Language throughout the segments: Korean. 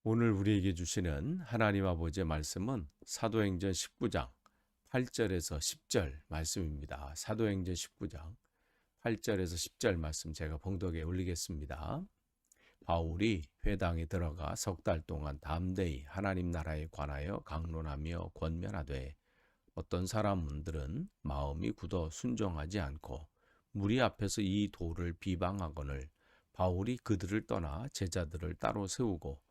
오늘 우리에게 주시는 하나님 아버지의 말씀은 사도행전 19장 8절에서 10절 말씀입니다. 사도행전 19장 8절에서 10절 말씀 제가 봉독에 올리겠습니다. 바울이 회당에 들어가 석 달 동안 담대히 하나님 나라에 관하여 강론하며 권면하되 어떤 사람들은 마음이 굳어 순종하지 않고 무리 앞에서 이 도를 비방하거늘 바울이 그들을 떠나 제자들을 따로 세우고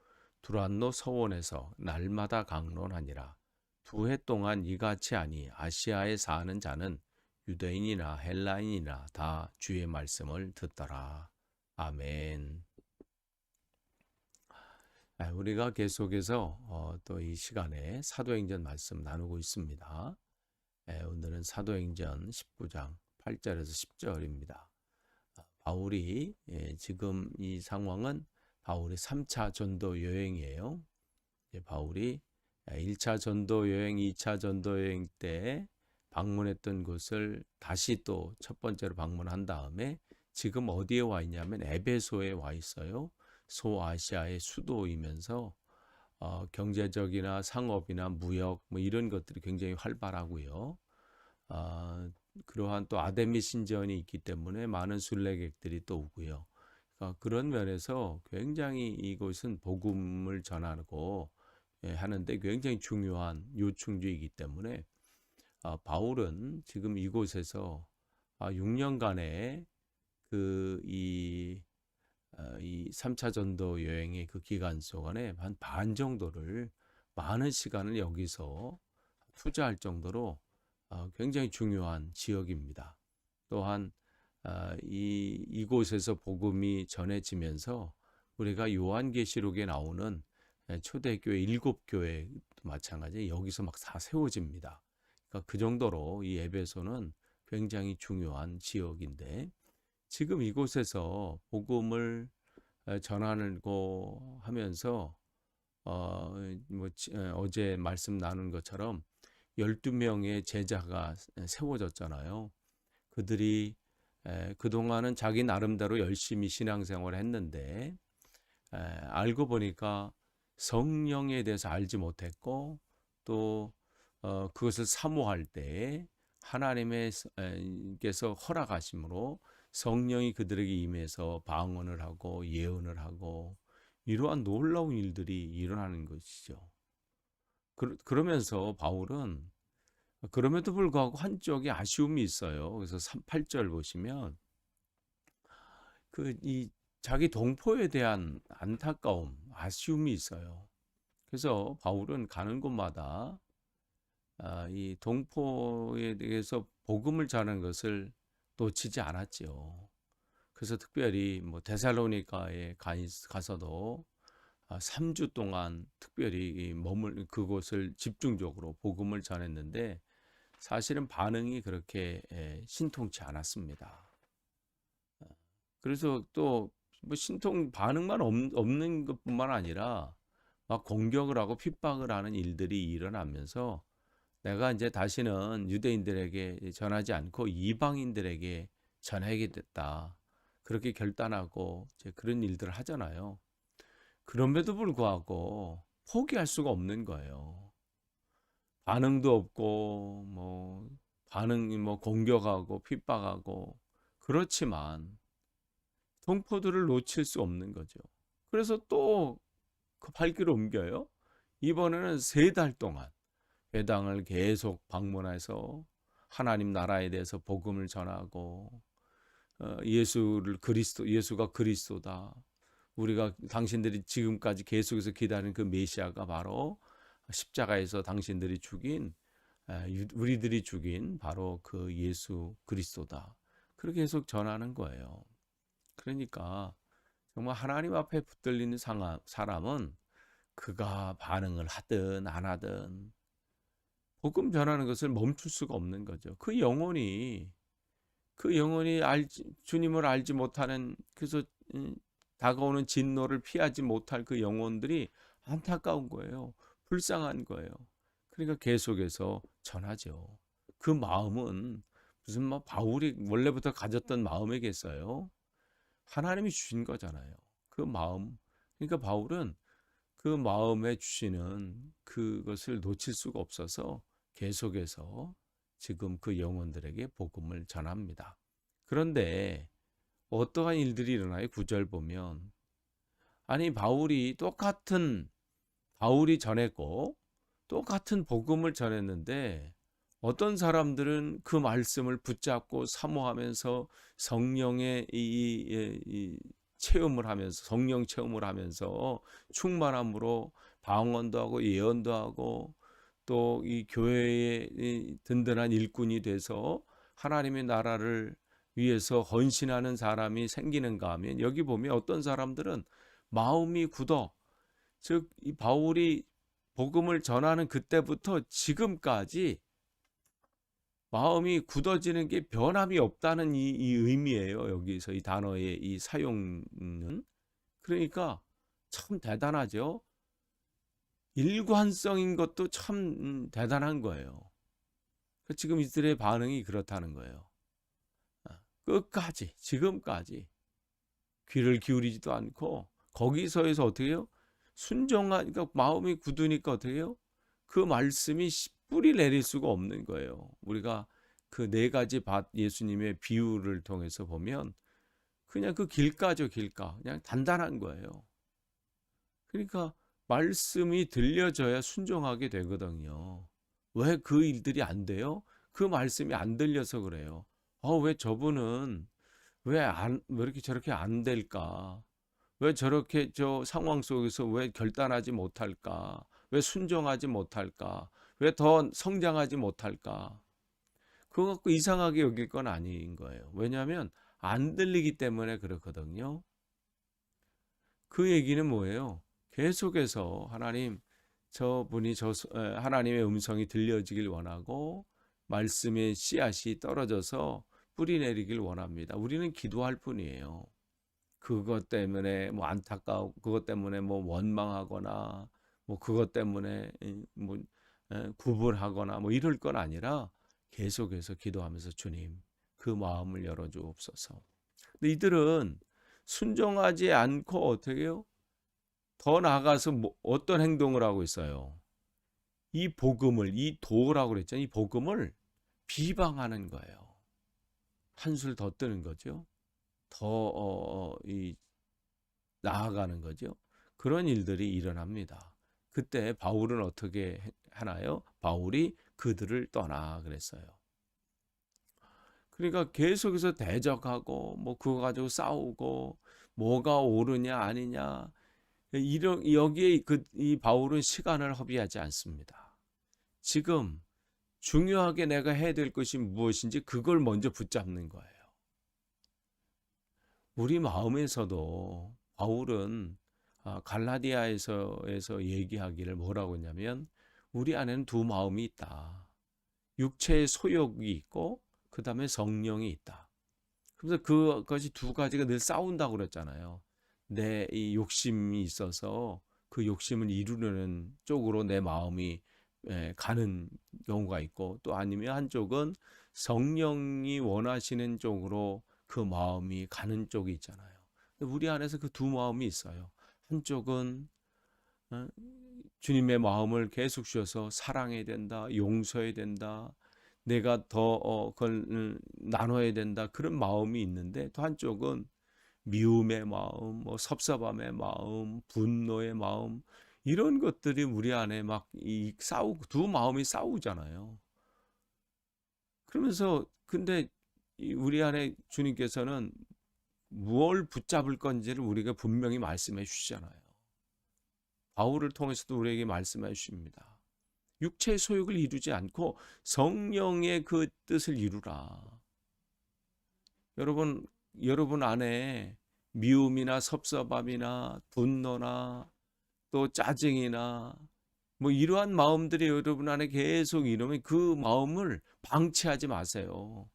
두란노 서원에서 날마다 강론하니라. 2해 동안 이같이 하니 아시아에 사는 자는 유대인이나 헬라인이나 다 주의 말씀을 듣더라. 아멘. 우리가 계속해서 또 이 시간에 사도행전 말씀 나누고 있습니다. 오늘은 사도행전 19장 8절에서 10절입니다. 바울이 지금 이 상황은 바울의 3차 전도 여행이에요. 바울이 1차 전도 여행, 2차 전도 여행 때 방문했던 곳을 다시 또 첫 번째로 방문한 다음에 지금 어디에 와 있냐면 에베소에 와 있어요. 소아시아의 수도이면서 경제적이나 상업이나 무역 뭐 이런 것들이 굉장히 활발하고요. 그러한 또 아데미 신전이 있기 때문에 많은 순례객들이 또 오고요. 그러니까 그런 면에서 굉장히 이곳은 복음을 전하고 하는데 굉장히 중요한 요충지이기 때문에 바울은 지금 이곳에서 6년간의 이 3차 전도 여행의 그 기간 동안에 한 반 정도를 많은 시간을 여기서 투자할 정도로 굉장히 중요한 지역입니다. 또한 이곳에서 복음이 전해지면서 우리가 요한계시록에 나오는 초대교회 7교회 마찬가지 여기서 막 다 세워집니다. 그러니까 그 정도로 이 에베소는 굉장히 중요한 지역인데 지금 이곳에서 복음을 전하고 하면서 어제 말씀 나눈 것처럼 12명의 제자가 세워졌잖아요. 그들이 그동안은 자기 나름대로 열심히 신앙생활을 했는데 알고 보니까 성령에 대해서 알지 못했고 또 그것을 사모할 때 하나님께서 허락하심으로 성령이 그들에게 임해서 방언을 하고 예언을 하고 이러한 놀라운 일들이 일어나는 것이죠. 그러면서 바울은 그럼에도 불구하고 한쪽에 아쉬움이 있어요. 그래서 8절 보시면 이 자기 동포에 대한 안타까움, 아쉬움이 있어요. 그래서 바울은 가는 곳마다 이 동포에 대해서 복음을 전하는 것을 놓치지 않았지요. 그래서 특별히 뭐 데살로니가에 가서도 3주 동안 특별히 그곳을 집중적으로 복음을 전했는데 사실은 반응이 그렇게 신통치 않았습니다. 그래서 또 뭐 신통 반응만 없는 것뿐만 아니라 막 공격을 하고 핍박을 하는 일들이 일어나면서 내가 이제 다시는 유대인들에게 전하지 않고 이방인들에게 전하겠다. 그렇게 결단하고 이제 그런 일들을 하잖아요. 그럼에도 불구하고 포기할 수가 없는 거예요. 반응도 없고 반응이 공격하고 핍박하고 그렇지만 동포들을 놓칠 수 없는 거죠. 그래서 또 그 발길을 옮겨요. 이번에는 3달 동안 회당을 계속 방문해서 하나님 나라에 대해서 복음을 전하고 예수가 그리스도다. 우리가 당신들이 지금까지 계속해서 기다리는 그 메시아가 바로 십자가에서 당신들이 죽인 우리들이 죽인 바로 그 예수 그리스도다. 그렇게 계속 전하는 거예요. 그러니까 정말 하나님 앞에 붙들리는 사람은 그가 반응을 하든 안 하든 복음 전하는 것을 멈출 수가 없는 거죠. 그 영혼이 주님을 알지 못하는 그래서 다가오는 진노를 피하지 못할 그 영혼들이 안타까운 거예요. 불쌍한 거예요. 그러니까 계속해서 전하죠. 그 마음은 무슨 바울이 원래부터 가졌던 마음이겠어요. 하나님이 주신 거잖아요. 그 마음. 그러니까 바울은 그 마음에 주시는 그것을 놓칠 수가 없어서 계속해서 지금 그 영혼들에게 복음을 전합니다. 그런데 어떠한 일들이 일어나요? 9절 보면 아니 바울이 전했고 똑같은 복음을 전했는데 어떤 사람들은 그 말씀을 붙잡고 사모하면서 성령의 이 체험을 하면서 성령 체험을 하면서 충만함으로 방언도 하고 예언도 하고 또 이 교회의 이 든든한 일꾼이 돼서 하나님의 나라를 위해서 헌신하는 사람이 생기는가 하면 여기 보면 어떤 사람들은 마음이 굳어 즉 이 바울이 복음을 전하는 그때부터 지금까지 마음이 굳어지는 게 변함이 없다는 이 의미예요. 여기서 이 단어의 이 사용은. 그러니까 참 대단하죠. 일관성인 것도 참 대단한 거예요. 지금 이들의 반응이 그렇다는 거예요. 끝까지 지금까지 귀를 기울이지도 않고 거기서에서 어떻게 해요? 순종하니까 마음이 굳으니까 어떻게 해요? 그 말씀이 뿌리 내릴 수가 없는 거예요. 우리가 그 네 가지 밭 예수님의 비유를 통해서 보면 그냥 그 길가죠, 길가. 그냥 단단한 거예요. 그러니까 말씀이 들려져야 순종하게 되거든요. 왜 그 일들이 안 돼요? 그 말씀이 안 들려서 그래요. 왜 저분은 왜 이렇게 저렇게 안 될까? 왜 저렇게 저 상황 속에서 왜 결단하지 못할까? 왜 순종하지 못할까? 왜 더 성장하지 못할까? 그거 갖고 이상하게 여길 건 아닌 거예요. 왜냐하면 안 들리기 때문에 그렇거든요. 그 얘기는 뭐예요? 계속해서 하나님의 음성이 들려지길 원하고 말씀의 씨앗이 떨어져서 뿌리 내리길 원합니다. 우리는 기도할 뿐이에요. 그것 때문에 뭐 안타까워, 그것 때문에 뭐 원망하거나 뭐 그것 때문에 뭐 구분하거나 뭐 이럴 건 아니라 계속해서 기도하면서 주님 그 마음을 열어주옵소서. 근데 이들은 순종하지 않고 어떻게 해요? 더 나아가서 어떤 행동을 하고 있어요? 이 복음을, 이 도라고 그랬잖아요. 이 복음을 비방하는 거예요. 한술 더 뜨는 거죠. 더 나아가는 거죠. 그런 일들이 일어납니다. 그때 바울은 어떻게 하나요? 바울이 그들을 떠나 그랬어요. 그러니까 계속해서 대적하고 뭐 그거 가지고 싸우고 뭐가 옳으냐 아니냐 여기에 이 바울은 시간을 허비하지 않습니다. 지금 중요하게 내가 해야 될 것이 무엇인지 그걸 먼저 붙잡는 거예요. 우리 마음에서도 바울은 갈라디아에서 얘기하기를 뭐라고 했냐면 우리 안에는 두 마음이 있다. 육체의 소욕이 있고 그 다음에 성령이 있다. 그래서 그것이 두 가지가 늘 싸운다고 그랬잖아요. 내 이 욕심이 있어서 그 욕심을 이루려는 쪽으로 내 마음이 가는 경우가 있고 또 아니면 한쪽은 성령이 원하시는 쪽으로 그 마음이 가는 쪽이 있잖아요. 우리 안에서 그 두 마음이 있어요. 한쪽은 주님의 마음을 계속 주셔서 사랑해야 된다, 용서해야 된다, 내가 더 그걸 나눠야 된다 그런 마음이 있는데 또 한쪽은 미움의 마음, 뭐 섭섭함의 마음, 분노의 마음 이런 것들이 우리 안에 막 싸우고 두 마음이 싸우잖아요. 그러면서 근데 우리 안에 주님께서는 무엇을 붙잡을 건지를 우리가 분명히 말씀해 주시잖아요. 바울을 통해서도 우리에게 말씀해 주십니다. 육체의 소욕을 이루지 않고 성령의 그 뜻을 이루라. 여러분 안에 미움이나 섭섭함이나 분노나 또 짜증이나 뭐 이러한 마음들이 여러분 안에 계속 이러면 그 마음을 방치하지 마세요.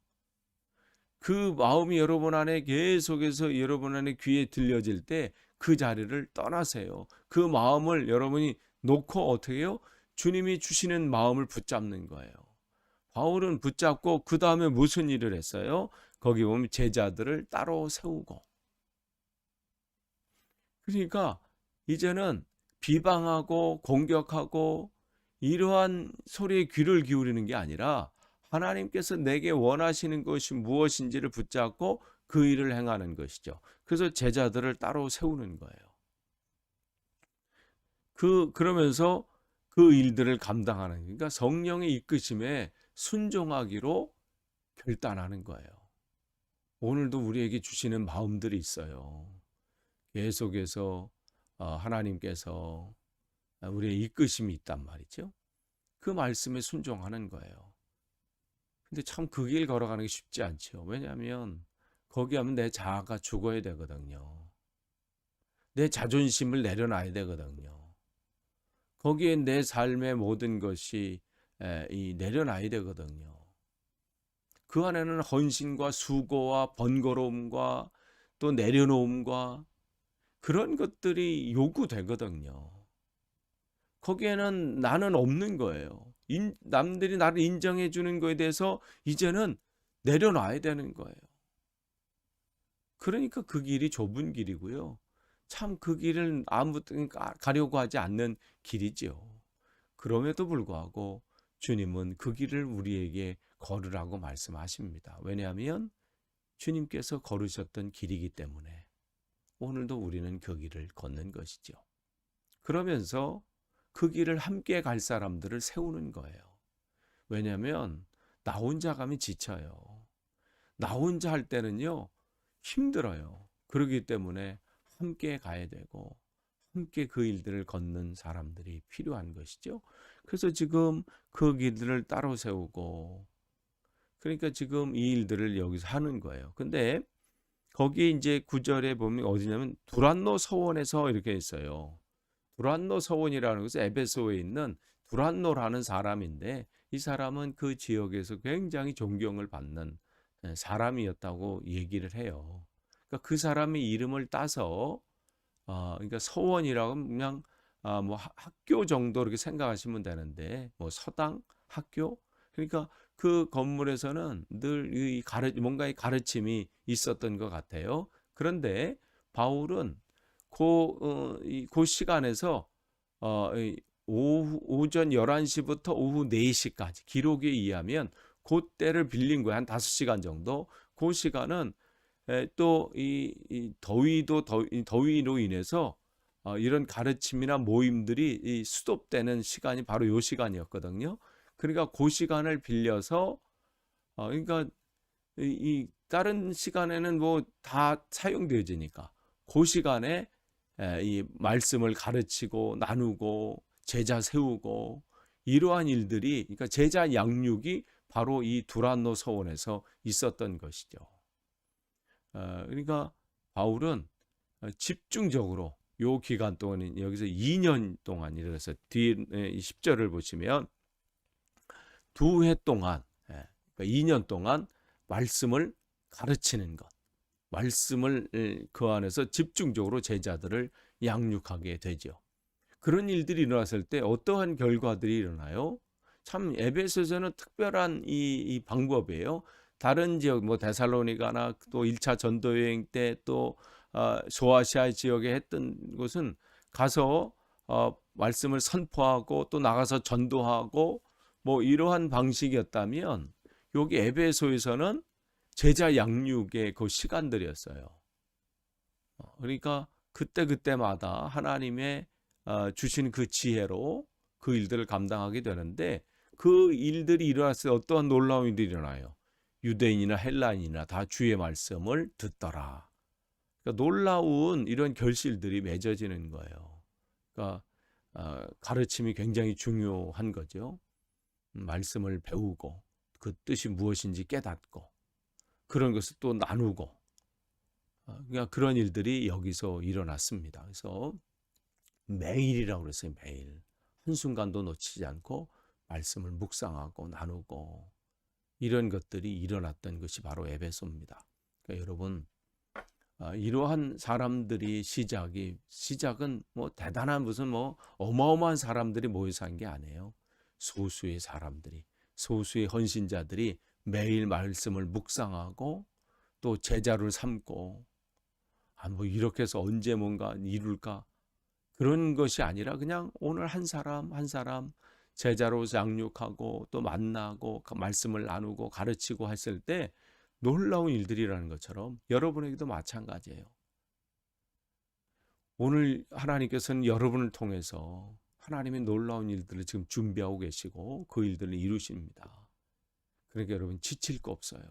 그 마음이 여러분 안에 계속해서 여러분 안에 귀에 들려질 때 그 자리를 떠나세요. 그 마음을 여러분이 놓고 어떻게 해요? 주님이 주시는 마음을 붙잡는 거예요. 바울은 붙잡고 그 다음에 무슨 일을 했어요? 거기 보면 제자들을 따로 세우고. 그러니까 이제는 비방하고 공격하고 이러한 소리에 귀를 기울이는 게 아니라 하나님께서 내게 원하시는 것이 무엇인지를 붙잡고 그 일을 행하는 것이죠. 그래서 제자들을 따로 세우는 거예요. 그러면서 그 일들을 감당하는, 그러니까 성령의 이끄심에 순종하기로 결단하는 거예요. 오늘도 우리에게 주시는 마음들이 있어요. 계속해서 하나님께서 우리의 이끄심이 있단 말이죠. 그 말씀에 순종하는 거예요. 근데 참 그 길 걸어가는 게 쉽지 않죠. 왜냐하면 거기 하면 내 자아가 죽어야 되거든요. 내 자존심을 내려놔야 되거든요. 거기에 내 삶의 모든 것이 내려놔야 되거든요. 그 안에는 헌신과 수고와 번거로움과 또 내려놓음과 그런 것들이 요구되거든요. 거기에는 나는 없는 거예요. 남들이 나를 인정해 주는 거에 대해서 이제는 내려놔야 되는 거예요. 그러니까 그 길이 좁은 길이고요. 참 그 길을 아무튼 가려고 하지 않는 길이죠. 그럼에도 불구하고 주님은 그 길을 우리에게 걸으라고 말씀하십니다. 왜냐하면 주님께서 걸으셨던 길이기 때문에 오늘도 우리는 그 길을 걷는 것이죠. 그러면서 그 길을 함께 갈 사람들을 세우는 거예요. 왜냐하면 나 혼자 가면 지쳐요. 나 혼자 할 때는요, 힘들어요. 그렇기 때문에 함께 가야 되고 함께 그 일들을 걷는 사람들이 필요한 것이죠. 그래서 지금 그 길들을 따로 세우고, 그러니까 지금 이 일들을 여기서 하는 거예요. 근데 거기 이제 9절에 보면 어디냐면 두란노 서원에서 이렇게 있어요. 두란노 서원이라는 것은 에베소에 있는 두란노라는 사람인데, 이 사람은 그 지역에서 굉장히 존경을 받는 사람이었다고 얘기를 해요. 그러니까 그 사람의 이름을 따서 그러니까 서원이라고 하면 그냥 뭐 학교 정도 이렇게 생각하시면 되는데, 뭐 서당, 학교, 그러니까 그 건물에서는 늘 뭔가의 가르침이 있었던 것 같아요. 그런데 바울은 그 시간에서 오전 11시부터 오후 4시까지 기록에 의하면 그때를 빌린 거예요. 한 5시간 정도. 그 시간은 또 이 더위로 인해서 이런 가르침이나 모임들이 수독되는 시간이 바로 이 시간이었거든요. 그러니까 그 시간을 빌려서 그러니까 이 다른 시간에는 뭐 다 사용되어지니까 그 시간에 이 말씀을 가르치고 나누고 제자 세우고 이러한 일들이, 그러니까 제자 양육이 바로 이 두란노 서원에서 있었던 것이죠. 그러니까 바울은 집중적으로 요 기간 동안, 여기서 2년 동안, 이래서 뒤에 10절을 보시면 2해 동안, 그러니까 2년 동안 말씀을 가르치는 것, 말씀을 그 안에서 집중적으로 제자들을 양육하게 되죠. 그런 일들이 일어났을 때 어떠한 결과들이 일어나요? 참 에베소서는 특별한 이 방법이에요. 다른 지역, 뭐 데살로니가나 또 1차 전도 여행 때 또 소아시아 지역에 했던 곳은 가서 말씀을 선포하고 또 나가서 전도하고 뭐 이러한 방식이었다면, 여기 에베소에서는 제자 양육의 그 시간들이었어요. 그러니까 그때마다 하나님의 주신 그 지혜로 그 일들을 감당하게 되는데, 그 일들이 일어났을 때 어떠한 놀라운 일들이 일어나요. 유대인이나 헬라인이나 다 주의 말씀을 듣더라. 그러니까 놀라운 이런 결실들이 맺어지는 거예요. 그러니까 가르침이 굉장히 중요한 거죠. 말씀을 배우고 그 뜻이 무엇인지 깨닫고 그런 것을 또 나누고, 그러니까 그런 일들이 여기서 일어났습니다. 그래서 매일이라고 그랬어요. 매일 한순간도 놓치지 않고 말씀을 묵상하고 나누고 이런 것들이 일어났던 것이 바로 에베소입니다. 그러니까 여러분, 이러한 사람들이 시작은 뭐 대단한 무슨 뭐 어마어마한 사람들이 모여서 한 게 아니에요. 소수의 사람들이, 소수의 헌신자들이 매일 말씀을 묵상하고 또 제자를 삼고 뭐 이렇게 해서 언제 뭔가 이룰까, 그런 것이 아니라 그냥 오늘 한 사람 한 사람 제자로 양육하고 또 만나고 말씀을 나누고 가르치고 했을 때 놀라운 일들이라는 것처럼 여러분에게도 마찬가지예요. 오늘 하나님께서는 여러분을 통해서 하나님의 놀라운 일들을 지금 준비하고 계시고 그 일들을 이루십니다. 그러니까 여러분 지칠 거 없어요.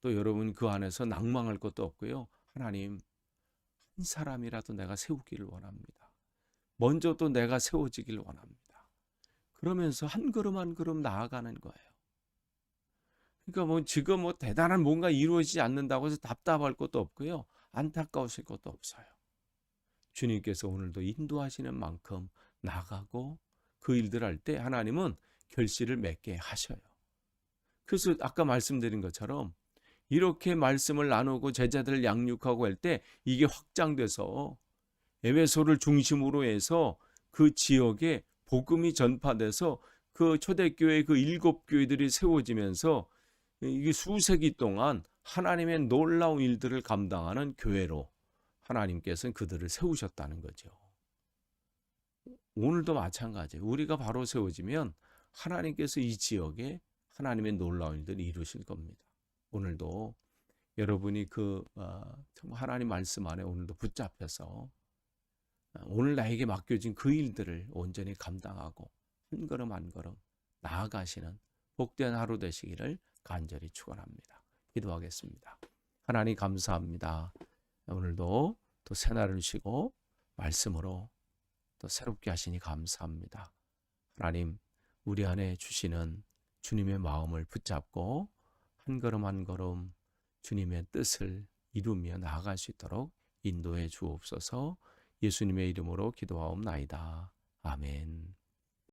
또 여러분 그 안에서 낭망할 것도 없고요. 하나님, 한 사람이라도 내가 세우기를 원합니다. 먼저 또 내가 세워지기를 원합니다. 그러면서 한 걸음 한 걸음 나아가는 거예요. 그러니까 뭐 지금 뭐 대단한 뭔가 이루어지지 않는다고 해서 답답할 것도 없고요. 안타까우실 것도 없어요. 주님께서 오늘도 인도하시는 만큼 나가고 그 일들 할 때 하나님은 결실을 맺게 하셔요. 그래서 아까 말씀드린 것처럼 이렇게 말씀을 나누고 제자들을 양육하고 할 때 이게 확장돼서 에베소를 중심으로 해서 그 지역에 복음이 전파돼서 그 초대교회 그 7교회들이 세워지면서 이게 수세기 동안 하나님의 놀라운 일들을 감당하는 교회로 하나님께서는 그들을 세우셨다는 거죠. 오늘도 마찬가지예요. 우리가 바로 세워지면 하나님께서 이 지역에 하나님의 놀라운 일들을 이루실 겁니다. 오늘도 여러분이 정말 하나님 말씀 안에 오늘도 붙잡혀서 오늘 나에게 맡겨진 그 일들을 온전히 감당하고 한 걸음 한 걸음 나아가시는 복된 하루 되시기를 간절히 축원합니다. 기도하겠습니다. 하나님 감사합니다. 오늘도 또 새날을 쉬고 말씀으로 또 새롭게 하시니 감사합니다. 하나님, 우리 안에 주시는 주님의 마음을 붙잡고 한 걸음 한 걸음 주님의 뜻을 이루며 나아갈 수 있도록 인도해 주옵소서. 예수님의 이름으로 기도하옵나이다. 아멘.